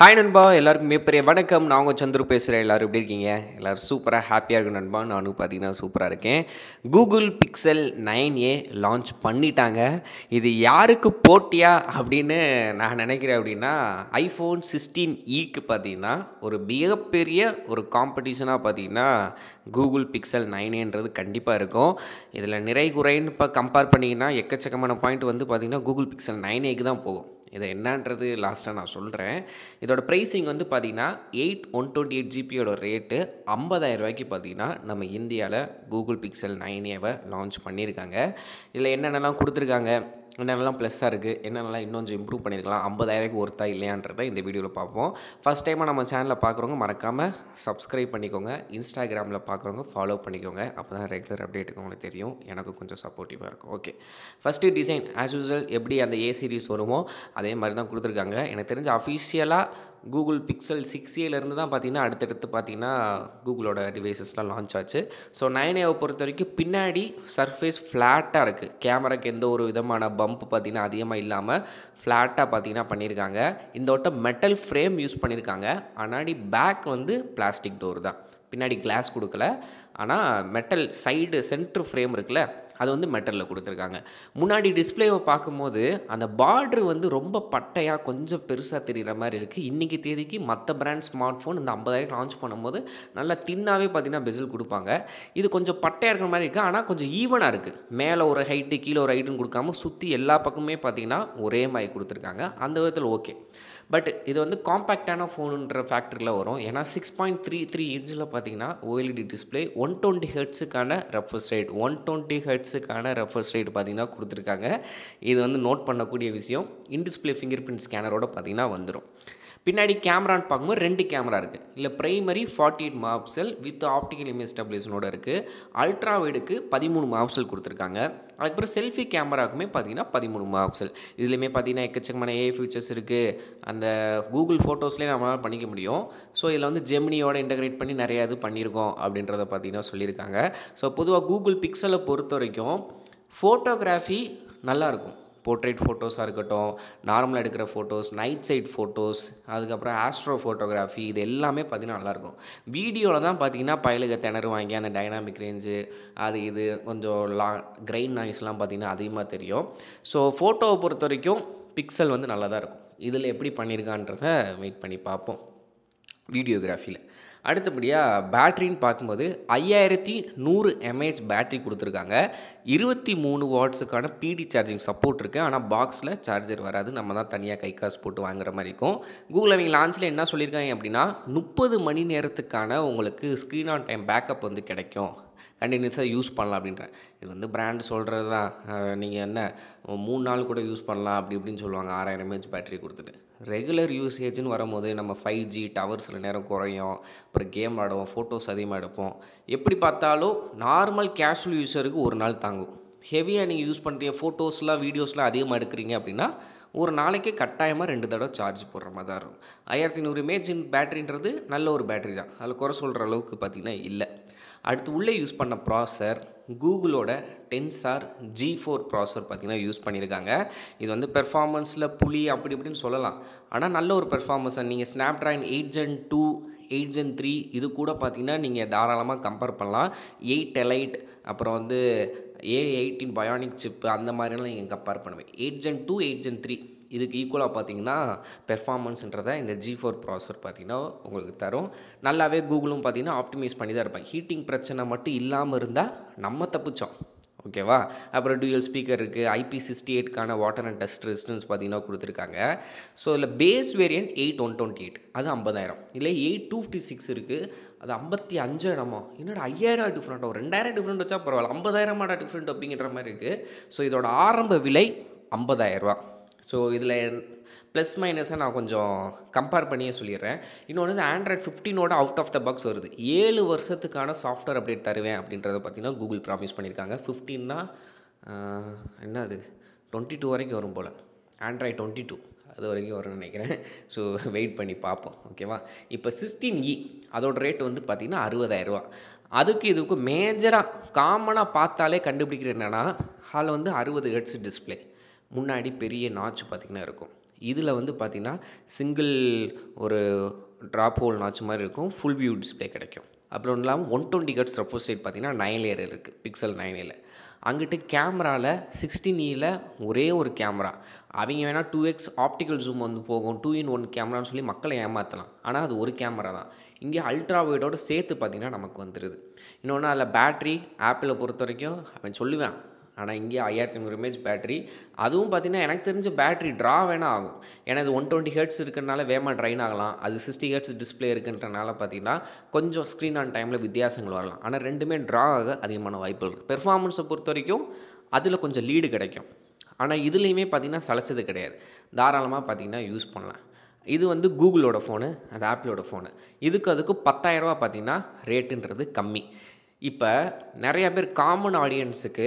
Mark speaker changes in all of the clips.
Speaker 1: Hi நண்பா, எல்லாருக்கும் மிகப்பெரிய வணக்கம். நான் உங்கள் சந்துரு பேசுகிறேன். எல்லோரும் எப்படி இருக்கீங்க? எல்லோரும் சூப்பராக ஹாப்பியாக இருக்கு நண்பா. நானும் பார்த்தீங்கன்னா சூப்பராக இருக்கேன். கூகுள் பிக்சல் 9a லான்ச் பண்ணிட்டாங்க. இது யாருக்கு போட்டியா அப்படின்னு நான் நினைக்கிறேன் அப்படின்னா, ஐஃபோன் 16க்கு பார்த்தீங்கன்னா ஒரு மிகப்பெரிய ஒரு காம்படிஷனாக பார்த்தீங்கன்னா கூகுள் பிக்சல் 9aன்றது கண்டிப்பாக இருக்கும். இதில் நிறை குறைன்னு இப்போ கம்பேர் பண்ணிங்கன்னா எக்கச்சக்கமான பாயிண்ட் வந்து பார்த்திங்கன்னா கூகுள் பிக்சல் 9aக்கு தான் போகும். இதை என்னன்றது லாஸ்ட்டாக நான் சொல்கிறேன். இதோட ப்ரைஸிங் வந்து பார்த்திங்கன்னா 128GB ரேட்டு 50,000 ரூபாய்க்கு பார்த்திங்கன்னா நம்ம இந்தியாவில் கூகுள் பிக்சல் 9a லான்ச் பண்ணியிருக்காங்க. இதில் என்னென்னலாம் கொடுத்துருக்காங்க, என்னென்னலாம் ப்ளஸ்ஸாக இருக்குது, என்னென்னலாம் இன்னும் கொஞ்சம் இம்ப்ரூவ் பண்ணியிருக்கலாம், 50,000க்கு ஒர்த்தா இல்லையான்றதை இந்த வீடியோவில் பார்ப்போம். ஃபஸ்ட் டைமாக நம்ம சேனலில் பார்க்குறவங்க மறக்காமல் சப்ஸ்கிரைப் பண்ணிக்கோங்க. இன்ஸ்டாகிராமில் பார்க்குறவங்க ஃபாலோ பண்ணிக்கோங்க. அப்போ தான் ரெகுலர் அப்டேட்டுக்கு உங்களுக்கு தெரியும், எனக்கு கொஞ்சம் சப்போர்ட்டிவாக இருக்கும். Okay, first design as usual எப்படி அந்த ஏ சீரிஸ் வருமோ அதே மாதிரி தான் கொடுத்துருக்காங்க. எனக்கு தெரிஞ்ச அஃபிஷியலாக கூகுள் பிக்சல் 6aலேருந்து தான் பார்த்திங்கன்னா அடுத்தடுத்து பார்த்திங்கன்னா கூகுளோட டிவைசஸ்லாம் லான்ச் ஆச்சு. ஸோ 9a பொறுத்த வரைக்கும் பின்னாடி சர்ஃபேஸ் ஃப்ளாட்டாக இருக்குது. கேமராக்கு எந்த ஒரு விதமான பம்ப் பார்த்திங்கன்னா அதிகமாக இல்லாமல் ஃப்ளாட்டாக பார்த்திங்கன்னா பண்ணியிருக்காங்க. இந்த வட்டம் மெட்டல் ஃப்ரேம் யூஸ் பண்ணியிருக்காங்க. ஆனாடி பேக் வந்து பிளாஸ்டிக் டோர் தான். பின்னாடி கிளாஸ் கொடுக்கல, ஆனால் மெட்டல் சைடு சென்ட்ரு ஃப்ரேம் இருக்குல்ல, அது வந்து மெட்டலில் கொடுத்துருக்காங்க. முன்னாடி டிஸ்பிளேவை பார்க்கும்போது அந்த பார்ட்ரு வந்து ரொம்ப பட்டையாக கொஞ்சம் பெருசாக தெரிகிற மாதிரி இருக்குது. இன்றைக்கி தேதிக்கு மற்ற பிராண்ட் ஸ்மார்ட் ஃபோன் இந்த 50,000 லான்ச் பண்ணும்போது நல்லா தின்னாகவே பார்த்திங்கன்னா பெசில் கொடுப்பாங்க. இது கொஞ்சம் பட்டையாக இருக்கிற மாதிரி இருக்குது, ஆனால் கொஞ்சம் ஈவனாக இருக்குது. மேலே ஒரு ஹைட்டு கீழே ஒரு ஹைட்டுன்னு கொடுக்காம சுற்றி எல்லா பக்கமே பார்த்திங்கன்னா ஒரே மாதிரி கொடுத்துருக்காங்க. அந்த விதத்தில் ஓகே. பட் இது வந்து காம்பேக்டான ஃபோனுன்ற ஃபேக்டரியில் வரும். ஏன்னா 6.33 இன்ச்சில் பார்த்தீங்கன்னா OLED டிஸ்பிளே 120 ஹெர்ட்ஸுக்கான ரெஃப்ரெஷ் ரேட் 120 ஹெர்ட்ஸுக்கான ரெஃப்ரெஷ் ரேட் பார்த்தீங்கன்னா கொடுத்துருக்காங்க. இது வந்து நோட் பண்ணக்கூடிய விஷயம். இன் டிஸ்பிளே ஃபிங்கர் பிரிண்ட் ஸ்கேனரோட பார்த்தீங்கன்னா வந்துடும். பின்னாடி கேமரான்னு பார்க்கும்போது 2 கேமரா இருக்குது. இல்லை primary 48 megapixel with optical image ஸ்டெபிலைசேஷனோட இருக்குது. அல்ட்ரா வைடுக்கு 13 மெகாபிக்சல் கொடுத்துருக்காங்க. அதுக்கப்புறம் செல்ஃபி கேமராவுக்குமே பார்த்தீங்கன்னா 13 மெகாபிக்சல். இதுலேயுமே பார்த்தீங்கன்னா எக்கச்சக்கமான ஏஐ ஃபீச்சர்ஸ் இருக்குது. அந்த கூகுள் ஃபோட்டோஸ்லேயே நம்மளால் பண்ணிக்க முடியும். ஸோ இதில் வந்து ஜெமினியோட இன்டகிரேட் பண்ணி நிறையா இது பண்ணியிருக்கோம் அப்படின்றத பார்த்தீங்கன்னா சொல்லியிருக்காங்க. ஸோ பொதுவாக கூகுள் பிக்சலை பொறுத்த வரைக்கும் ஃபோட்டோகிராஃபி நல்லாயிருக்கும். போர்ட்ரேட் ஃபோட்டோஸாக இருக்கட்டும், நார்மலாக எடுக்கிற ஃபோட்டோஸ், நைட் சைட் ஃபோட்டோஸ், அதுக்கப்புறம் ஆஸ்ட்ரோ ஃபோட்டோகிராஃபி, இது எல்லாமே பார்த்திங்கன்னா நல்லாயிருக்கும். வீடியோவில் தான் பார்த்திங்கன்னா பயலுக திணறுவாங்க. அந்த டைனாமிக் ரேஞ்சு அது இது கொஞ்சம் கிரைன் நாய்ஸ்லாம் பார்த்திங்கன்னா அதிகமாக தெரியும். ஸோ ஃபோட்டோவை பொறுத்த வரைக்கும் பிக்சல் வந்து நல்லா தான் இருக்கும். இதில் எப்படி பண்ணியிருக்கான்றதை வெயிட் பண்ணி பார்ப்போம் வீடியோகிராஃபியில். அடுத்தபடியாக பேட்ரின்னு பார்க்கும்போது 5100 mAh பேட்ரி கொடுத்துருக்காங்க. 23 வாட்ஸுக்கான PD சார்ஜிங் சப்போர்ட் இருக்குது. ஆனால் பாக்ஸில் சார்ஜர் வராது, நம்ம தான் தனியாக கை காசு போட்டு வாங்குற மாதிரி இருக்கும். கூகுள் அவங்க லான்ச்சில் என்ன சொல்லியிருக்காங்க அப்படின்னா 30 மணி நேரத்துக்கான உங்களுக்கு ஸ்க்ரீன் ஆன் டைம் பேக்கப் வந்து கிடைக்கும், கண்டினியூஸாக யூஸ் பண்ணலாம் அப்படின்றேன். இது வந்து பிராண்டு சொல்கிறது தான். நீங்கள் என்ன 3 நாள் கூட யூஸ் பண்ணலாம் அப்படி இப்படின்னு சொல்லுவாங்க 6000 mAh பேட்டரி கொடுத்துட்டு. ரெகுலர் யூசேஜ்னு வரும்போது நம்ம 5G டவர் சில நேரம் குறையும், அப்புறம் கேம் ஆடுவோம், ஃபோட்டோஸ் அதிகமாக எடுப்போம். எப்படி பார்த்தாலும் நார்மல் கேஷுவல் யூஸருக்கு ஒரு நாள் தாங்கும். ஹெவியாக நீங்கள் யூஸ் பண்ணுறீங்க, ஃபோட்டோஸ்லாம் வீடியோஸ்லாம் அதிகமாக எடுக்கிறீங்க அப்படின்னா ஒரு நாளைக்கு கட்டாயமாக 2 தடவை சார்ஜ் போடுற மாதிரி தான் இருக்கும். 5100 mAh பேட்டரின்றது நல்ல ஒரு பேட்டரி தான், அதில் குறை சொல்கிற அளவுக்கு பார்த்திங்கன்னா இல்லை. அடுத்து உள்ளே யூஸ் பண்ண ப்ராசர் கூகுளோட டென்சார் G4 ப்ராசர் பார்த்திங்கன்னா யூஸ் பண்ணியிருக்காங்க. இது வந்து பெர்ஃபார்மன்ஸில் புலி அப்படி இப்படின்னு சொல்லலாம், ஆனால் நல்ல ஒரு பெர்ஃபார்மன்ஸை நீங்கள் ஸ்னாப்ட்ராகன் 8 Gen 2 8 Gen 3 இது கூட பார்த்திங்கன்னா நீங்கள் தாராளமாக கம்பேர் பண்ணலாம். 8 Elite அப்புறம் வந்து A18 பயானிக் சிப்பு அந்த மாதிரிலாம் நீங்கள் கம்பேர் பண்ணுவேன். 8 Gen 2 8 Gen 3 இதுக்கு ஈக்குவலாக பார்த்தீங்கன்னா பெர்ஃபார்மன்ஸ்ன்றதை இந்த G4 ப்ராசர் பார்த்திங்கன்னா உங்களுக்கு தரும். நல்லாவே கூகுளும் பார்த்திங்கன்னா ஆப்டிமைஸ் பண்ணி தான் இருப்பாங்க. ஹீட்டிங் பிரச்சனை மட்டும் இல்லாமல் இருந்தால் நம்ம தப்பிச்சோம், ஓகேவா. அப்புறம் டூயல் ஸ்பீக்கர் இருக்குது. IP68க்கான வாட்டர் அண்ட் டஸ்ட் ரெசிஸ்டன்ஸ் பார்த்திங்கன்னா கொடுத்துருக்காங்க. ஸோ இதில் பேஸ் வேரியன்ட் 8128 அது 50,000. இல்லை 8256 இருக்குது, அது 55,000. என்னோட 5,000 டிஃப்ரெண்ட், ஒரு 2,000 டிஃப்ரெண்ட் வச்சா பரவாயில்ல, 50,000 டிஃப்ரெண்ட் அப்படிங்கிற மாதிரி இருக்குது. ஸோ இதோட ஆரம்ப விலை 50,000 ரூபா. ஸோ இதில் ப்ளஸ் மைனஸை நான் கொஞ்சம் கம்பேர் பண்ணியே சொல்லிடுறேன். இன்னொன்று வந்து ஆண்ட்ராய்ட் 15ஓட அவுட் ஆஃப் த பாக்ஸ் வருது. 7 வருஷத்துக்கான சாஃப்ட்வேர் அப்டேட் தருவேன் அப்படின்றத பார்த்திங்கன்னா கூகுள் ப்ராமிஸ் பண்ணியிருக்காங்க. 15னா என்ன அது 22 வரைக்கும் வரும் போல், ஆண்ட்ராய்ட் 22 அது வரைக்கும் வரும்னு நினைக்கிறேன். ஸோ வெயிட் பண்ணி பார்ப்போம், ஓகேவா. இப்போ 16e அதோட ரேட் வந்து பார்த்திங்கன்னா 60,000 ரூபா. அதுக்கு இதுக்கு மேஜராக காமனாக பார்த்தாலே கண்டுபிடிக்கிற என்னென்னா அதில் வந்து 60 ஹெர்ட்ஸ் டிஸ்பிளே, முன்னாடி பெரிய நாட்ச் பார்த்திங்கன்னா இருக்கும். இதில் வந்து பார்த்திங்கன்னா சிங்கிள் ஒரு ட்ராப் ஹோல் நாட்ச் மாதிரி இருக்கும், ஃபுல் வியூ டிஸ்பிளே கிடைக்கும். அப்புறம் இல்லாமல் 120 ஹெர்ட்ஸ் ரெஃப்ரெஷ் ரேட் பார்த்திங்கன்னா 9 லேயர் இருக்குது பிக்சல் 9ஏல. அங்கிட்டு கேமராவில் 16E ஒரே ஒரு கேமரா. அவங்க வேணால் 2x ஆப்டிக்கல் ஜூம் வந்து போகும், 2-in-1 கேமரான்னு சொல்லி மக்களை ஏமாற்றலாம். ஆனால் அது ஒரு கேமரா தான். இங்கே அல்ட்ரா வைடோடு சேர்த்து பார்த்திங்கன்னா நமக்கு வந்துடுது. இன்னொன்று அதில் பேட்ரி ஆப்பிளை பொறுத்த வரைக்கும் அவன் சொல்லுவேன், ஆனால் இங்கே 5500 mAh பேட்ரி. அதுவும் பார்த்திங்கன்னா எனக்கு தெரிஞ்ச பேட்ரி ட்ரா வேணால் ஆகும். ஏன்னா இது 120 ஹெர்ட்ஸ் இருக்கிறனால வேகமாக ட்ரைன் ஆகலாம். அது 60 ஹெர்ட்ஸ் டிஸ்பிளே இருக்குன்றனால பார்த்திங்கன்னா கொஞ்சம் ஸ்க்ரீன் ஆன் டைமில் வித்தியாசங்கள் வரலாம். ஆனால் ரெண்டுமே ட்ரா ஆக அதிகமான வாய்ப்புகள் இருக்குது. பெர்ஃபார்மன்ஸை பொறுத்த வரைக்கும் அதில் கொஞ்சம் லீடு கிடைக்கும். ஆனால் இதுலேயுமே பார்த்திங்கன்னா சளைச்சது கிடையாது. தாராளமாக பார்த்திங்கன்னா யூஸ் பண்ணலாம். இது வந்து கூகுளோட ஃபோனு, அது ஆப்பிளோட ஃபோனு. அதுக்கு 10,000 ரூபா பார்த்திங்கன்னா ரேட்டுன்றது கம்மி. இப்போ நிறையா பேர் காமன் ஆடியன்ஸுக்கு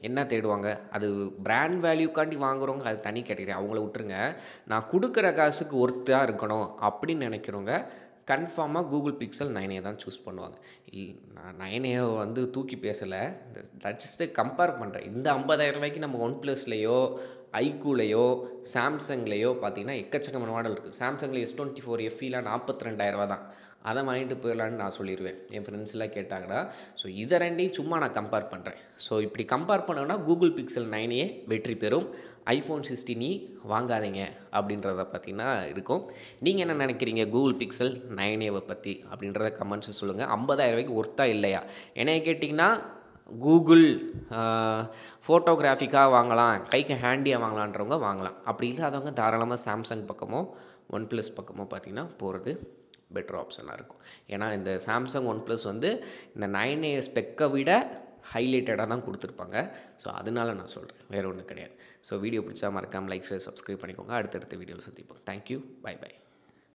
Speaker 1: என்ன தேடுவாங்க, அது பிராண்ட் வேல்யூக்காண்டி வாங்குறவங்க அது தனி கேட்டகரி, அவங்கள விட்டுருங்க. நான் கொடுக்குற காசுக்கு ஒர்த்தாக இருக்கணும் அப்படின்னு நினைக்கிறவங்க கன்ஃபார்மாக கூகுள் பிக்சல் 9A தான் சூஸ் பண்ணுவாங்க. நான் 9A வந்து தூக்கி பேசலை, ஜஸ்ட்டு கம்பேர் பண்ணுறேன். இந்த 50,000 ரூபாய்க்கு நம்ம ஒன் ப்ளஸ்லையோ ஐக்கூலையோ சாம்சங்லேயோ பார்த்திங்கன்னா எக்கச்சக்கமான மாடல் இருக்குது. சாம்சங்கில் S24 FEலாம் 42,000 ரூபா தான். அதை வாங்கிட்டு போயிடலான்னு நான் சொல்லிடுவேன், என் ஃப்ரெண்ட்ஸ்லாம் கேட்டாங்கன்னா. ஸோ இதை ரெண்டையும் சும்மா நான் கம்பேர் பண்ணுறேன். ஸோ இப்படி கம்பேர் பண்ணோன்னா கூகுள் பிக்சல் 9A வெற்றி பெறும். iPhone 16e வாங்காதீங்க அப்படின்றத பார்த்திங்கன்னா இருக்கும். நீங்கள் என்ன நினைக்கிறீங்க கூகுள் பிக்சல் 9Aவை பற்றி அப்படின்றத கமெண்ட்ஸ் சொல்லுங்கள். 50,000 ரூபாய்க்கு ஒர்த்தா இல்லையா? என்னைய கேட்டிங்கன்னா கூகுள் ஃபோட்டோகிராஃபிக்காக வாங்கலாம், கைக்கு ஹேண்டியாக வாங்கலான்றவங்க வாங்கலாம். அப்படி இல்லாதவங்க தாராளமாக சாம்சங் பக்கமோ ஒன் ப்ளஸ் பக்கமோ பார்த்திங்கன்னா போகிறது பெட்டர் ஆப்ஷனாக இருக்கும். ஏன்னா இந்த சாம்சங் ஒன் ப்ளஸ் வந்து இந்த 9A ஸ்பெக்கை விட ஹைலைட்டடாக தான் கொடுத்துருப்பாங்க. ஸோ அதனால நான் சொல்கிறேன், வேறு ஒன்றும் கிடையாது. ஸோ வீடியோ பிடிச்சா மறக்காமல் லைக் ஷேர் சப்ஸ்கிரைப் பண்ணிக்கோங்க. அடுத்தடுத்த வீடியோவில் சந்திப்போம். Thank you, bye by.